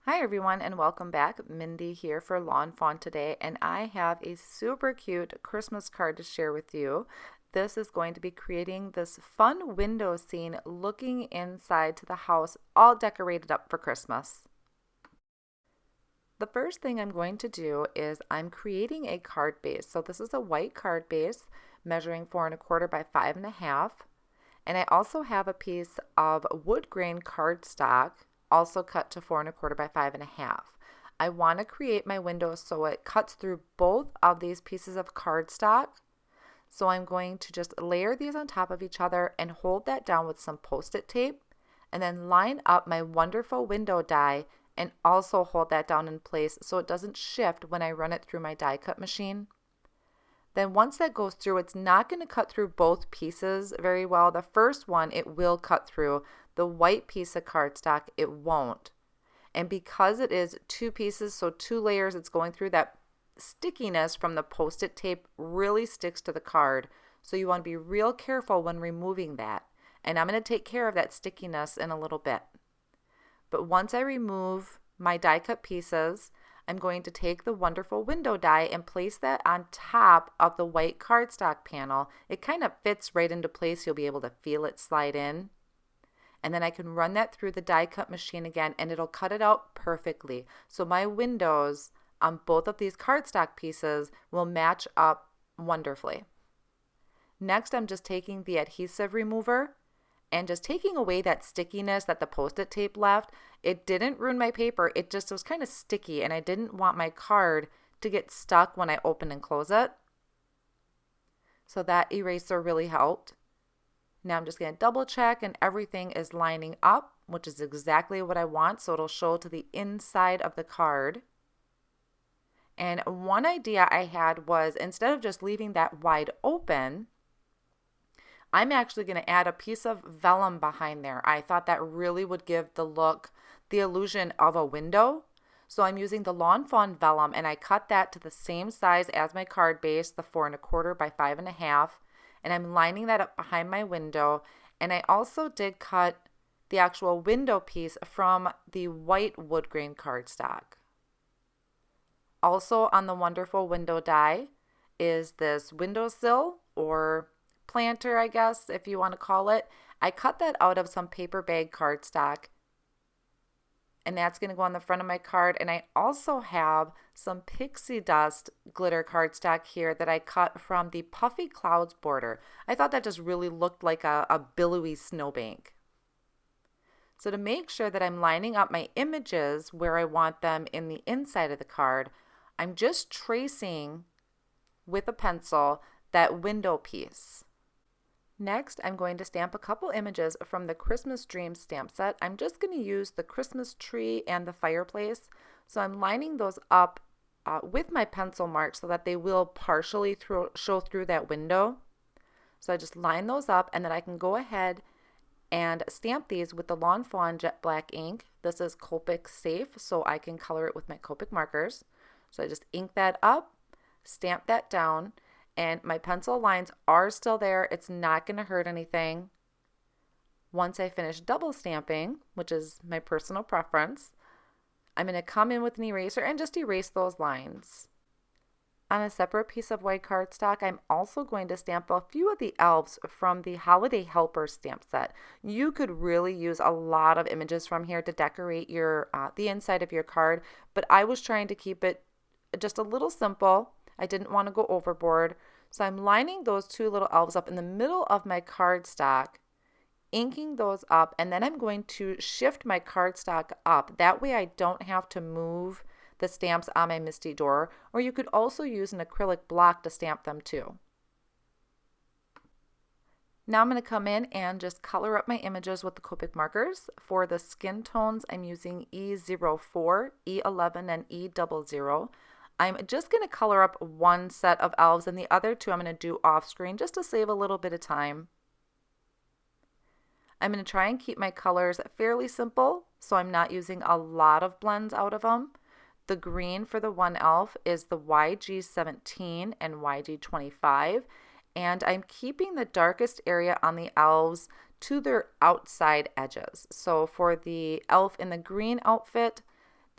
Hi everyone and welcome back. Mindy here for Lawn Fawn today, and I have a super cute Christmas card to share with you. This is going to be creating this fun window scene looking inside to the house all decorated up for Christmas. The first thing I'm going to do is I'm creating a card base. So this is a white card base measuring 4¼ by 5½. And I also have a piece of wood grain cardstock also cut to 4¼ by 5½. I want to create my window so it cuts through both of these pieces of cardstock. So I'm going to just layer these on top of each other and hold that down with some Post-it tape, and then line up my wonderful window die and also hold that down in place so it doesn't shift when I run it through my die cut machine. Then once that goes through, it's not going to cut through both pieces very well. The first one it will cut through. The white piece of cardstock it won't. And because it is two pieces, so two layers, it's going through, that stickiness from the Post-it tape really sticks to the card. So you want to be real careful when removing that. And I'm going to take care of that stickiness in a little bit. But once I remove my die cut pieces, I'm going to take the wonderful window die and place that on top of the white cardstock panel. It kind of fits right into place. You'll be able to feel it slide in. And then I can run that through the die cut machine again and it'll cut it out perfectly. So my windows on both of these cardstock pieces will match up wonderfully. Next, I'm just taking the adhesive remover and just taking away that stickiness that the Post-it tape left. It didn't ruin my paper, it just was kind of sticky and I didn't want my card to get stuck when I open and close it. So that eraser really helped. Now I'm just going to double check and everything is lining up, which is exactly what I want, so it'll show to the inside of the card. And one idea I had was, instead of just leaving that wide open, I'm actually going to add a piece of vellum behind there. I thought that really would give the look, the illusion of a window. So I'm using the Lawn Fawn vellum and I cut that to the same size as my card base, the 4¼ by 5½. And I'm lining that up behind my window. And I also did cut the actual window piece from the white wood grain cardstock. Also on the wonderful window die is this windowsill, or planter, I guess, if you want to call it. I cut that out of some paper bag cardstock, and that's going to go on the front of my card. And I also have some pixie dust glitter cardstock here that I cut from the Puffy Clouds border. I thought that just really looked like a billowy snowbank. So to make sure that I'm lining up my images where I want them in the inside of the card, I'm just tracing with a pencil that window piece. Next, I'm going to stamp a couple images from the Christmas Dreams stamp set. I'm just going to use the Christmas tree and the fireplace. So I'm lining those up with my pencil mark so that they will partially show through that window. So I just line those up, and then I can go ahead and stamp these with the Lawn Fawn Jet Black ink. This is Copic safe, so I can color it with my Copic markers. So I just ink that up, stamp that down, and my pencil lines are still there. It's not going to hurt anything. Once I finish double stamping, which is my personal preference, I'm going to come in with an eraser and just erase those lines. On a separate piece of white cardstock, I'm also going to stamp a few of the elves from the Holiday Helper stamp set. You could really use a lot of images from here to decorate your the inside of your card, but I was trying to keep it just a little simple. I didn't want to go overboard. So I'm lining those two little elves up in the middle of my cardstock, inking those up, and then I'm going to shift my cardstock up. That way I don't have to move the stamps on my Misty Door, or you could also use an acrylic block to stamp them too. Now I'm going to come in and just color up my images with the Copic markers. For the skin tones, I'm using E04, E11, and E00. I'm just going to color up one set of elves, and the other two I'm going to do off screen just to save a little bit of time. I'm going to try and keep my colors fairly simple, so I'm not using a lot of blends out of them. The green for the one elf is the YG17 and YG25, and I'm keeping the darkest area on the elves to their outside edges. So for the elf in the green outfit,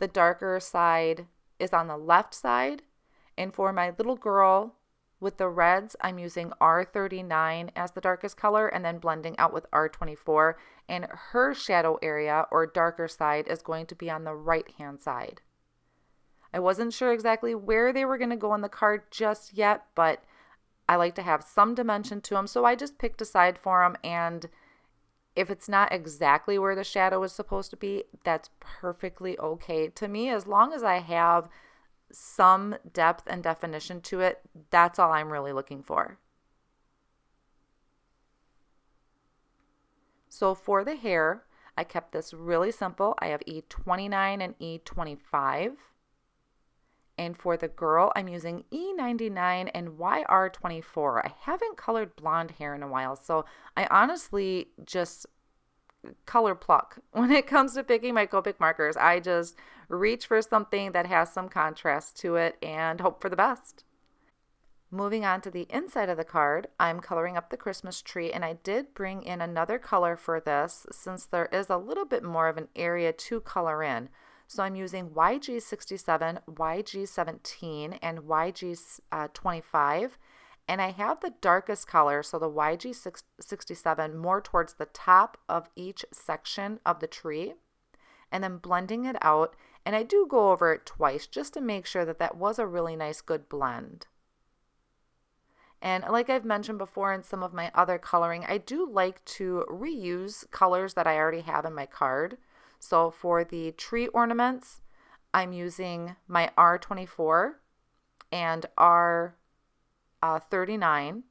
the darker side is on the left side. And for my little girl with the reds, I'm using R39 as the darkest color and then blending out with R24. And her shadow area or darker side is going to be on the right-hand side. I wasn't sure exactly where they were going to go on the card just yet, but I like to have some dimension to them, so I just picked a side for them, and if it's not exactly where the shadow is supposed to be, that's perfectly okay. To me, as long as I have some depth and definition to it, that's all I'm really looking for. So for the hair, I kept this really simple. I have E29 and E25. And for the girl, I'm using E99 and YR24. I haven't colored blonde hair in a while, so I honestly just color pluck. When it comes to picking my Copic markers, I just reach for something that has some contrast to it and hope for the best. Moving on to the inside of the card, I'm coloring up the Christmas tree, and I did bring in another color for this since there is a little bit more of an area to color in. So I'm using YG67, YG17, and YG25, and I have the darkest color, so the YG67, more towards the top of each section of the tree, and then blending it out, and I do go over it twice just to make sure that that was a really nice, good blend. And like I've mentioned before in some of my other coloring, I do like to reuse colors that I already have in my card. So for the tree ornaments, I'm using my R24 and R39.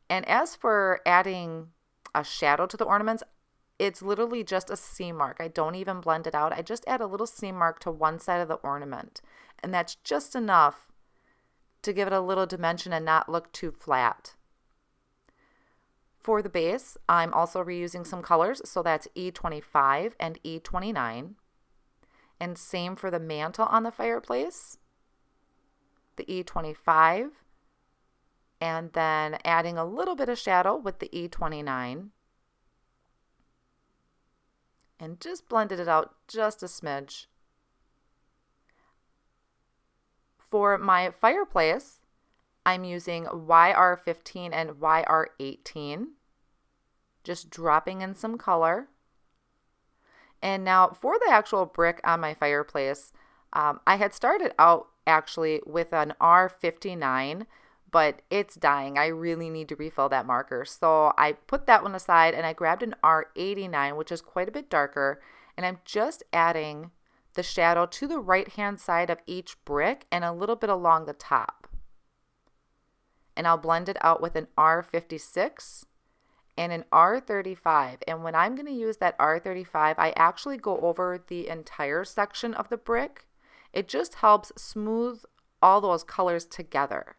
And as for adding a shadow to the ornaments, it's literally just a seam mark. I don't even blend it out. I just add a little seam mark to one side of the ornament. And that's just enough to give it a little dimension and not look too flat. For the base, I'm also reusing some colors, so that's E25 and E29. And same for the mantle on the fireplace, the E25, and then adding a little bit of shadow with the E29. And just blended it out just a smidge. For my fireplace, I'm using YR15 and YR18, just dropping in some color. And now for the actual brick on my fireplace, I had started out actually with an R59, but it's dying. I really need to refill that marker. So I put that one aside and I grabbed an R89, which is quite a bit darker, and I'm just adding the shadow to the right-hand side of each brick and a little bit along the top. And I'll blend it out with an R56 and an R35. And when I'm going to use that R35, I actually go over the entire section of the brick. It just helps smooth all those colors together.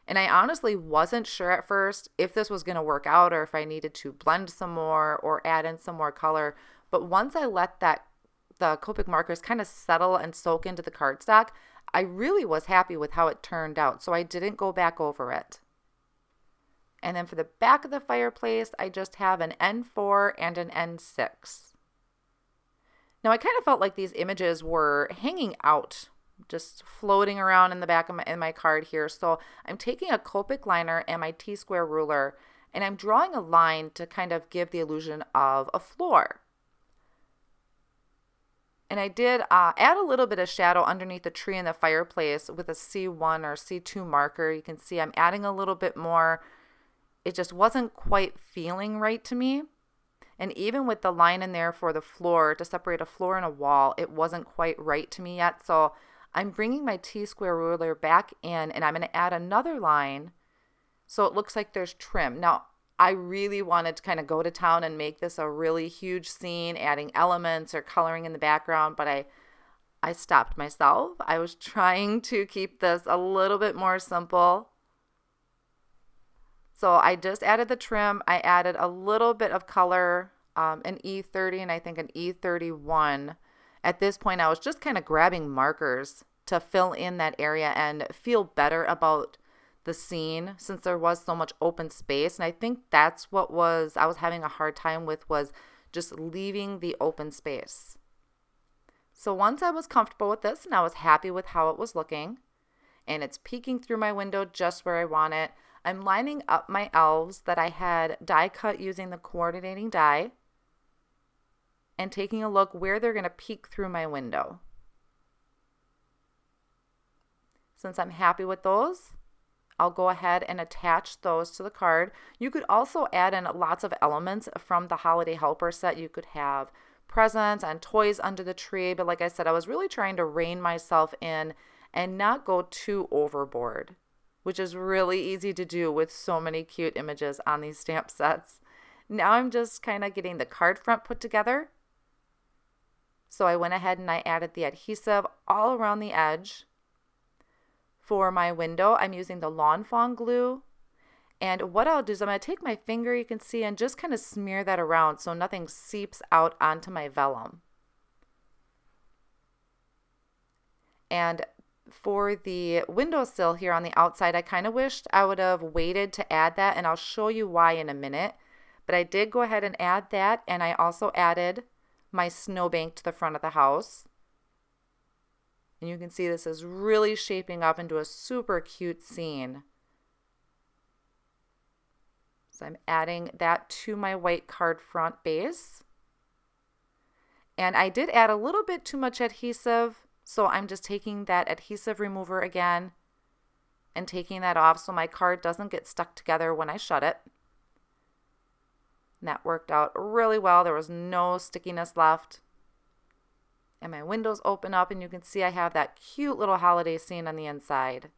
And I honestly wasn't sure at first if this was going to work out or if I needed to blend some more or add in some more color. But once I let the Copic markers kind of settle and soak into the cardstock, I really was happy with how it turned out, so I didn't go back over it. And then for the back of the fireplace, I just have an N4 and an N6. Now I kind of felt like these images were hanging out, just floating around in the back of my card here. So I'm taking a Copic liner and my T-square ruler, and I'm drawing a line to kind of give the illusion of a floor. And I did add a little bit of shadow underneath the tree in the fireplace with a C1 or C2 marker. You can see I'm adding a little bit more. It just wasn't quite feeling right to me. And even with the line in there for the floor, to separate a floor and a wall, it wasn't quite right to me yet. So I'm bringing my T-square ruler back in, and I'm going to add another line so it looks like there's trim. Now, I really wanted to kind of go to town and make this a really huge scene, adding elements or coloring in the background, but I stopped myself. I was trying to keep this a little bit more simple. So I just added the trim. I added a little bit of color, an E30 and I think an E31. At this point, I was just kind of grabbing markers to fill in that area and feel better about the scene since there was so much open space. And I think that's what I was having a hard time with, was just leaving the open space. So once I was comfortable with this and I was happy with how it was looking, and it's peeking through my window just where I want it, I'm lining up my elves that I had die cut using the coordinating die and taking a look where they're going to peek through my window. Since I'm happy with those, I'll go ahead and attach those to the card. You could also add in lots of elements from the holiday helper set. You could have presents and toys under the tree, but like I said, I was really trying to rein myself in and not go too overboard, which is really easy to do with so many cute images on these stamp sets. Now I'm just kind of getting the card front put together. So I went ahead and I added the adhesive all around the edge. For my window, I'm using the Lawn Fawn glue. And what I'll do is I'm going to take my finger, you can see, and just kind of smear that around so nothing seeps out onto my vellum. And for the windowsill here on the outside, I kind of wished I would have waited to add that, and I'll show you why in a minute. But I did go ahead and add that, and I also added my snowbank to the front of the house. And you can see this is really shaping up into a super cute scene. So I'm adding that to my white card front base. And I did add a little bit too much adhesive, so I'm just taking that adhesive remover again and taking that off so my card doesn't get stuck together when I shut it. And that worked out really well. There was no stickiness left. And my windows open up and you can see I have that cute little holiday scene on the inside.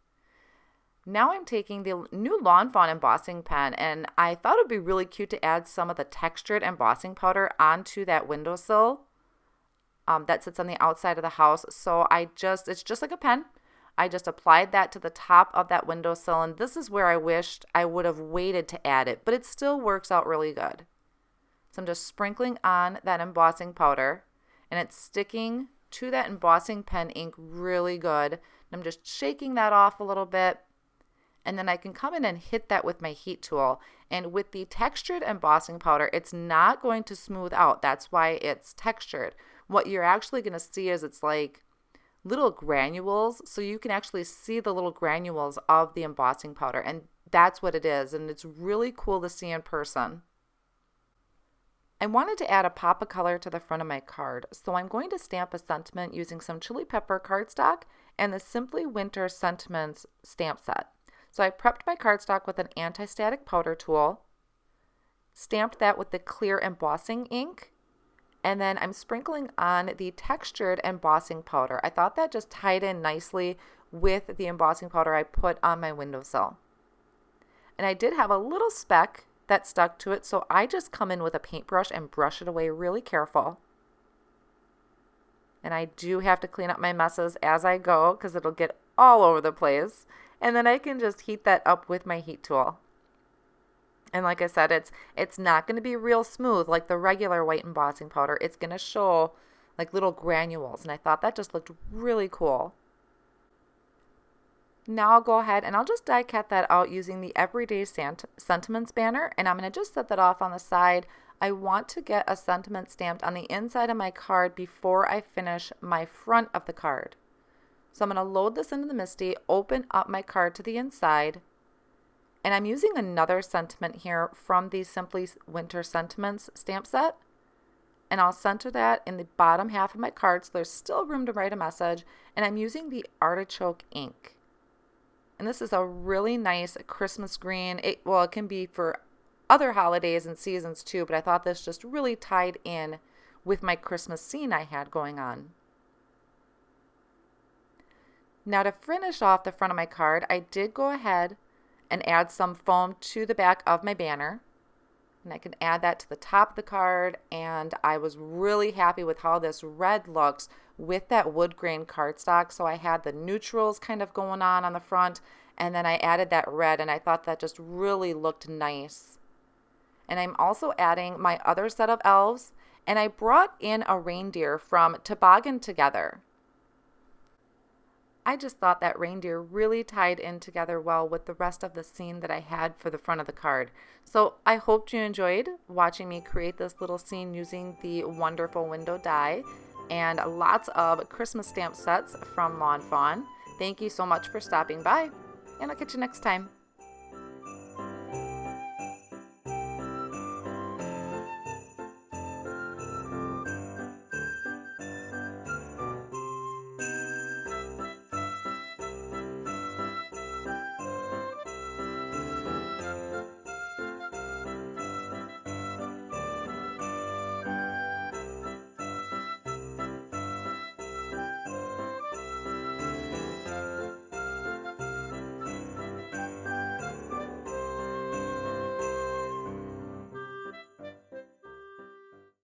Now I'm taking the new Lawn Fawn embossing pen, and I thought it would be really cute to add some of the textured embossing powder onto that windowsill that sits on the outside of the house. So it's just like a pen. I just applied that to the top of that windowsill, and this is where I wished I would have waited to add it, but it still works out really good. So I'm just sprinkling on that embossing powder, and it's sticking to that embossing pen ink really good. And I'm just shaking that off a little bit. And then I can come in and hit that with my heat tool. And with the textured embossing powder, it's not going to smooth out. That's why it's textured. What you're actually going to see is it's like little granules. So you can actually see the little granules of the embossing powder. And that's what it is. And it's really cool to see in person. I wanted to add a pop of color to the front of my card. So I'm going to stamp a sentiment using some chili pepper cardstock and the Simply Winter Sentiments stamp set. So I prepped my cardstock with an anti-static powder tool, stamped that with the clear embossing ink, and then I'm sprinkling on the textured embossing powder. I thought that just tied in nicely with the embossing powder I put on my windowsill. And I did have a little speck that stuck to it, so I just come in with a paintbrush and brush it away really careful. And I do have to clean up my messes as I go because it'll get all over the place. And then I can just heat that up with my heat tool. And like I said, it's not going to be real smooth like the regular white embossing powder. It's going to show like little granules. And I thought that just looked really cool. Now I'll go ahead and I'll just die cut that out using the Everyday Sentiments banner. And I'm going to just set that off on the side. I want to get a sentiment stamped on the inside of my card before I finish my front of the card. So I'm going to load this into the MISTI, open up my card to the inside, and I'm using another sentiment here from the Simply Winter Sentiments stamp set, and I'll center that in the bottom half of my card so there's still room to write a message, and I'm using the artichoke ink. And this is a really nice Christmas green. It can be for other holidays and seasons too, but I thought this just really tied in with my Christmas scene I had going on. Now to finish off the front of my card, I did go ahead and add some foam to the back of my banner. And I can add that to the top of the card, and I was really happy with how this red looks with that wood grain cardstock. So I had the neutrals kind of going on the front, and then I added that red, and I thought that just really looked nice. And I'm also adding my other set of elves, and I brought in a reindeer from Toboggan Together. I just thought that reindeer really tied in together well with the rest of the scene that I had for the front of the card. So I hope you enjoyed watching me create this little scene using the wonderful window die. and lots of Christmas stamp sets from Lawn Fawn. Thank you so much for stopping by, and I'll catch you next time.